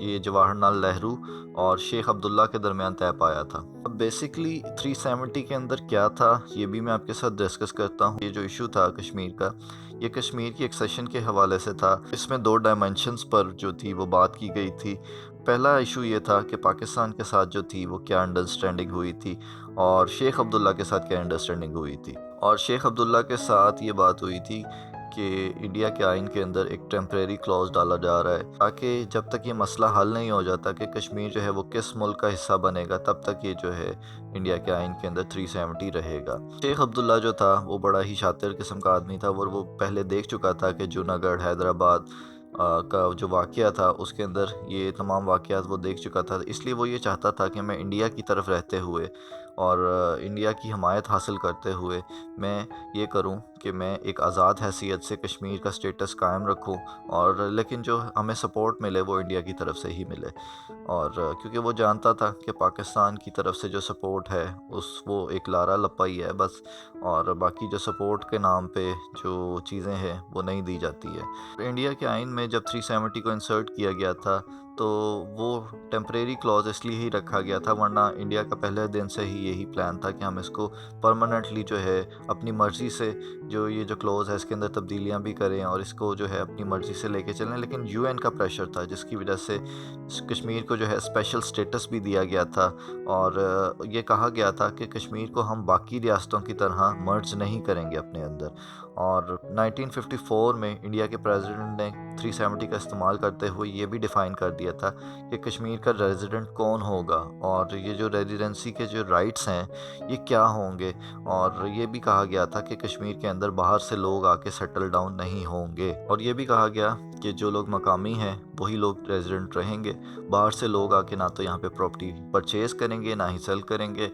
یہ جواہر لال نہرو اور شیخ عبداللہ کے درمیان طے پایا تھا۔ اب بیسکلی 370 کے اندر کیا تھا یہ بھی میں آپ کے ساتھ ڈسکس کرتا ہوں۔ یہ جو ایشو تھا کشمیر کا، یہ کشمیر کی ایکسیشن کے حوالے سے تھا۔ اس میں 2 ڈائمینشنز پر جو تھی وہ بات کی گئی تھی۔ پہلا ایشو یہ تھا کہ پاکستان کے ساتھ جو تھی وہ کیا انڈرسٹینڈنگ ہوئی تھی اور شیخ عبداللہ کے ساتھ کیا انڈرسٹینڈنگ ہوئی تھی۔ اور شیخ عبداللہ کے ساتھ یہ بات ہوئی تھی کہ انڈیا کے آئین کے اندر ایک ٹیمپریری کلوز ڈالا جا رہا ہے تاکہ جب تک یہ مسئلہ حل نہیں ہو جاتا کہ کشمیر جو ہے وہ کس ملک کا حصہ بنے گا، تب تک یہ جو ہے انڈیا کے آئین کے اندر 370 رہے گا۔ شیخ عبداللہ جو تھا وہ بڑا ہی شاطر قسم کا آدمی تھا، اور وہ پہلے دیکھ چکا تھا کہ جونا گڑھ، حیدرآباد کا جو واقعہ تھا اس کے اندر یہ تمام واقعات وہ دیکھ چکا تھا، اس لیے وہ یہ چاہتا تھا کہ میں انڈیا کی طرف رہتے ہوئے اور انڈیا کی حمایت حاصل کرتے ہوئے میں یہ کروں کہ میں ایک آزاد حیثیت سے کشمیر کا سٹیٹس قائم رکھوں، اور لیکن جو ہمیں سپورٹ ملے وہ انڈیا کی طرف سے ہی ملے۔ اور کیونکہ وہ جانتا تھا کہ پاکستان کی طرف سے جو سپورٹ ہے وہ ایک لارا لپائی ہے بس، اور باقی جو سپورٹ کے نام پہ جو چیزیں ہیں وہ نہیں دی جاتی ہے۔ انڈیا کے آئین میں جب 370 کو انسرٹ کیا گیا تھا تو وہ ٹیمپریری کلوز اس لیے ہی رکھا گیا تھا، ورنہ انڈیا کا پہلے دن سے ہی یہی پلان تھا کہ ہم اس کو پرماننٹلی جو ہے اپنی مرضی سے یہ جو کلوز ہے اس کے اندر تبدیلیاں بھی کریں اور اس کو جو ہے اپنی مرضی سے لے کے چلیں، لیکن یو این کا پریشر تھا جس کی وجہ سے کشمیر کو جو ہے اسپیشل سٹیٹس بھی دیا گیا تھا، اور یہ کہا گیا تھا کہ کشمیر کو ہم باقی ریاستوں کی طرح مرج نہیں کریں گے اپنے اندر۔ اور 1954 میں انڈیا کے پریزیڈنٹ نے 370 کا استعمال کرتے ہوئے یہ بھی ڈیفائن کر دیا تھا کہ کشمیر کا ریزیڈنٹ کون ہوگا، اور یہ جو ریزیڈنسی کے جو رائٹس ہیں یہ کیا ہوں گے، اور یہ بھی کہا گیا تھا کہ کشمیر کے اندر باہر سے لوگ آ کے سیٹل ڈاؤن نہیں ہوں گے، اور یہ بھی کہا گیا کہ جو لوگ مقامی ہیں وہی لوگ ریزیڈنٹ رہیں گے، باہر سے لوگ آ کے نہ تو یہاں پہ پراپرٹی پرچیز کریں گے نہ ہی سیل کریں گے۔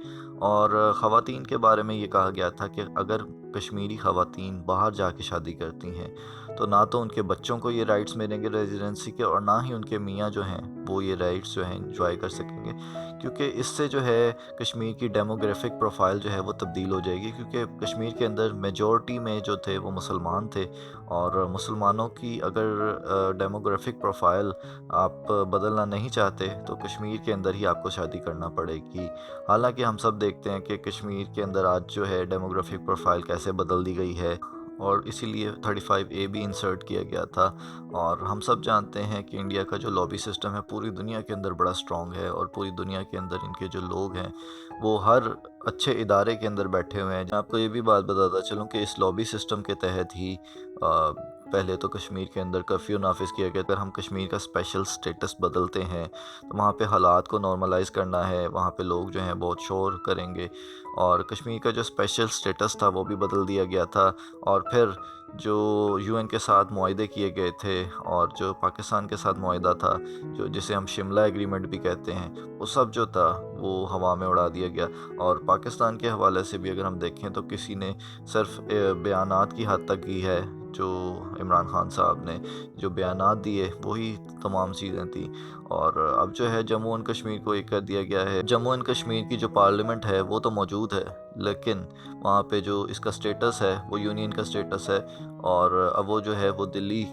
اور خواتین کے بارے میں یہ کہا گیا تھا کہ اگر کشمیری خواتین باہر جا کے شادی کرتی ہیں تو نہ تو ان کے بچوں کو یہ رائٹس ملیں گے ریزیڈنسی کے، اور نہ ہی ان کے میاں جو ہیں وہ یہ رائٹس جو ہیں انجوائے کر سکیں گے، کیونکہ اس سے جو ہے کشمیر کی ڈیموگرافک پروفائل جو ہے وہ تبدیل ہو جائے گی، کیونکہ کشمیر کے اندر میجورٹی میں جو تھے وہ مسلمان تھے، اور مسلمانوں کی اگر ڈیموگرافک پروفائل آپ بدلنا نہیں چاہتے تو کشمیر کے اندر ہی آپ کو شادی کرنا پڑے گی۔ حالانکہ ہم سب دیکھتے ہیں کہ کشمیر کے اندر آج جو ہے ڈیموگرافک پروفائل کیسے بدل دی گئی ہے، اور اسی لیے 35A بھی انسرٹ کیا گیا تھا۔ اور ہم سب جانتے ہیں کہ انڈیا کا جو لابی سسٹم ہے پوری دنیا کے اندر بڑا سٹرونگ ہے، اور پوری دنیا کے اندر ان کے جو لوگ ہیں وہ ہر اچھے ادارے کے اندر بیٹھے ہوئے ہیں۔ میں آپ کو یہ بھی بات بتاتا چلوں کہ اس لابی سسٹم کے تحت ہی پہلے تو کشمیر کے اندر کرفیو نافذ کیا گیا۔ اگر ہم کشمیر کا اسپیشل سٹیٹس بدلتے ہیں تو وہاں پہ حالات کو نارملائز کرنا ہے، وہاں پہ لوگ جو ہیں بہت شور کریں گے، اور کشمیر کا جو اسپیشل سٹیٹس تھا وہ بھی بدل دیا گیا تھا۔ اور پھر جو یو این کے ساتھ معاہدے کیے گئے تھے اور جو پاکستان کے ساتھ معاہدہ تھا جسے ہم شملہ ایگریمنٹ بھی کہتے ہیں، وہ سب جو تھا وہ ہوا میں اڑا دیا گیا۔ اور پاکستان کے حوالے سے بھی اگر ہم دیکھیں تو کسی نے صرف بیانات کی حد تک کی ہے، جو عمران خان صاحب نے جو بیانات دیے وہی تمام چیزیں تھیں۔ اور اب جو ہے جموں اینڈ کشمیر کو ایک کر دیا گیا ہے۔ جموں اینڈ کشمیر کی جو پارلیمنٹ ہے وہ تو موجود ہے، لیکن وہاں پہ جو اس کا سٹیٹس ہے وہ یونین کا سٹیٹس ہے، اور اب وہ جو ہے وہ دلی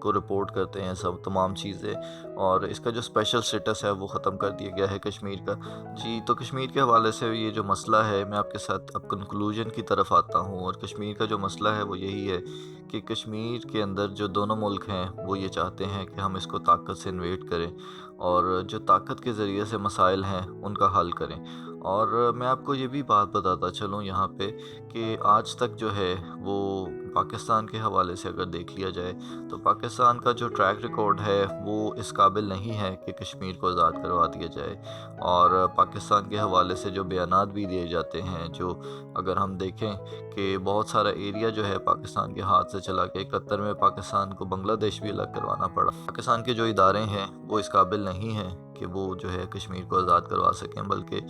کو رپورٹ کرتے ہیں سب تمام چیزیں، اور اس کا جو اسپیشل سٹیٹس ہے وہ ختم کر دیا گیا ہے کشمیر کا۔ جی، تو کشمیر کے حوالے سے یہ جو مسئلہ ہے میں آپ کے ساتھ اب کنکلوژن کی طرف آتا ہوں، اور کشمیر کا جو مسئلہ ہے وہ یہی ہے کہ کشمیر کے اندر جو دونوں ملک ہیں وہ یہ چاہتے ہیں کہ ہم اس کو طاقت سے انویٹ کریں، اور جو طاقت کے ذریعے سے مسائل ہیں ان کا حل کریں۔ اور میں آپ کو یہ بھی بات بتاتا چلوں یہاں پہ کہ آج تک جو ہے وہ پاکستان کے حوالے سے اگر دیکھ لیا جائے تو پاکستان کا جو ٹریک ریکارڈ ہے وہ اس قابل نہیں ہے کہ کشمیر کو آزاد کروا دیا جائے، اور پاکستان کے حوالے سے جو بیانات بھی دیے جاتے ہیں، جو اگر ہم دیکھیں کہ بہت سارا ایریا جو ہے پاکستان کے ہاتھ سے چلا گیا، 71 میں پاکستان کو بنگلہ دیش بھی الگ کروانا پڑا۔ پاکستان کے جو ادارے ہیں وہ اس قابل نہیں ہیں کہ وہ جو ہے کشمیر کو آزاد کروا سکیں، بلکہ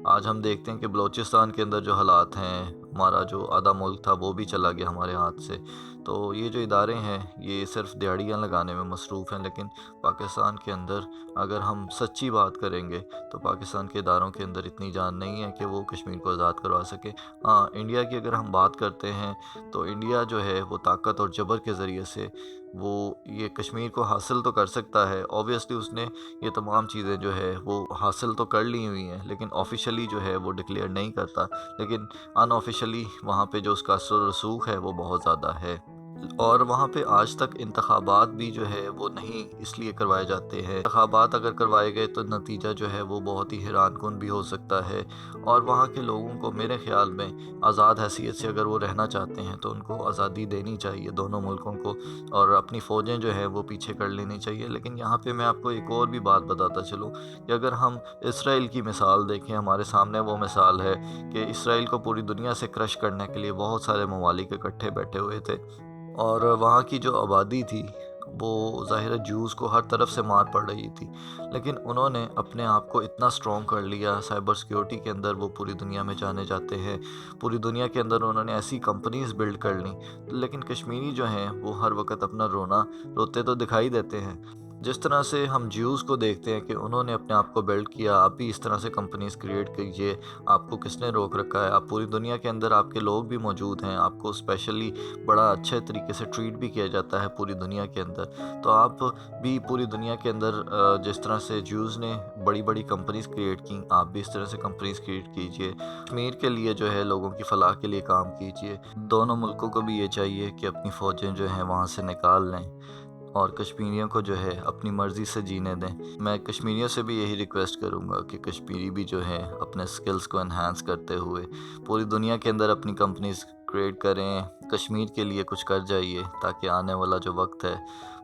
آج ہم دیکھتے ہیں کہ بلوچستان کے اندر جو حالات ہیں، ہمارا جو آدھا ملک تھا وہ بھی چلا گیا ہمارے ہاتھ سے۔ تو یہ جو ادارے ہیں یہ صرف دیہڑیاں لگانے میں مصروف ہیں، لیکن پاکستان کے اندر اگر ہم سچی بات کریں گے تو پاکستان کے اداروں کے اندر اتنی جان نہیں ہے کہ وہ کشمیر کو آزاد کروا سکے۔ ہاں، انڈیا کی اگر ہم بات کرتے ہیں تو انڈیا جو ہے وہ طاقت اور جبر کے ذریعے سے وہ یہ کشمیر کو حاصل تو کر سکتا ہے، اوبویسلی اس نے یہ تمام چیزیں جو ہے وہ حاصل تو کر لی ہوئی ہیں، لیکن آفیشلی جو ہے وہ ڈکلیئر نہیں کرتا، لیکن ان آفیشلی وہاں پہ جو اس کا اثر و رسوخ ہے وہ بہت زیادہ ہے۔ اور وہاں پہ آج تک انتخابات بھی جو ہے وہ نہیں اس لیے کروائے جاتے ہیں، انتخابات اگر کروائے گئے تو نتیجہ جو ہے وہ بہت ہی حیران کن بھی ہو سکتا ہے، اور وہاں کے لوگوں کو میرے خیال میں آزاد حیثیت سے اگر وہ رہنا چاہتے ہیں تو ان کو آزادی دینی چاہیے دونوں ملکوں کو، اور اپنی فوجیں جو ہے وہ پیچھے کر لینی چاہیے۔ لیکن یہاں پہ میں آپ کو ایک اور بھی بات بتاتا چلوں کہ اگر ہم اسرائیل کی مثال دیکھیں، ہمارے سامنے وہ مثال ہے کہ اسرائیل کو پوری دنیا سے کرش کرنے کے لیے بہت سارے ممالک اکٹھے بیٹھے ہوئے تھے، اور وہاں کی جو آبادی تھی وہ ظاہر ہے جوز کو ہر طرف سے مار پڑ رہی تھی، لیکن انہوں نے اپنے آپ کو اتنا سٹرونگ کر لیا، سائبر سیکیورٹی کے اندر وہ پوری دنیا میں جانے جاتے ہیں، پوری دنیا کے اندر انہوں نے ایسی کمپنیز بلڈ کر لیں، لیکن کشمیری جو ہیں وہ ہر وقت اپنا روتے تو دکھائی دیتے ہیں۔ جس طرح سے ہم جیوز کو دیکھتے ہیں کہ انہوں نے اپنے آپ کو بلڈ کیا، آپ بھی اس طرح سے کمپنیز کریٹ کیجئے، آپ کو کس نے روک رکھا ہے؟ آپ پوری دنیا کے اندر آپ کے لوگ بھی موجود ہیں، آپ کو اسپیشلی بڑا اچھے طریقے سے ٹریٹ بھی کیا جاتا ہے پوری دنیا کے اندر، تو آپ بھی پوری دنیا کے اندر جس طرح سے جیوز نے بڑی بڑی کمپنیز کریٹ کیں، آپ بھی اس طرح سے کمپنیز کریٹ کیجئے، کشمیر کے لیے جو ہے لوگوں کی فلاح کے لیے کام کیجئے۔ دونوں ملکوں کو بھی یہ چاہیے کہ اپنی فوجیں جو ہیں وہاں سے نکال لیں اور کشمیریوں کو جو ہے اپنی مرضی سے جینے دیں۔ میں کشمیریوں سے بھی یہی ریکویسٹ کروں گا کہ کشمیری بھی جو ہے اپنے سکلز کو انہانس کرتے ہوئے پوری دنیا کے اندر اپنی کمپنیز کریٹ کریں، کشمیر کے لیے کچھ کر جائیے، تاکہ آنے والا جو وقت ہے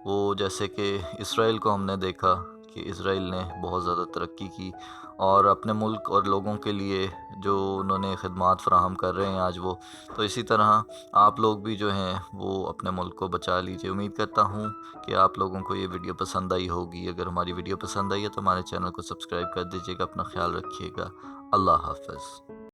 وہ جیسے کہ اسرائیل کو ہم نے دیکھا کہ اسرائیل نے بہت زیادہ ترقی کی، اور اپنے ملک اور لوگوں کے لیے جو انہوں نے خدمات فراہم کر رہے ہیں آج وہ، تو اسی طرح آپ لوگ بھی جو ہیں وہ اپنے ملک کو بچا لیجئے۔ امید کرتا ہوں کہ آپ لوگوں کو یہ ویڈیو پسند آئی ہوگی۔ اگر ہماری ویڈیو پسند آئی ہے تو ہمارے چینل کو سبسکرائب کر دیجیے گا، اپنا خیال رکھیے گا۔ اللہ حافظ۔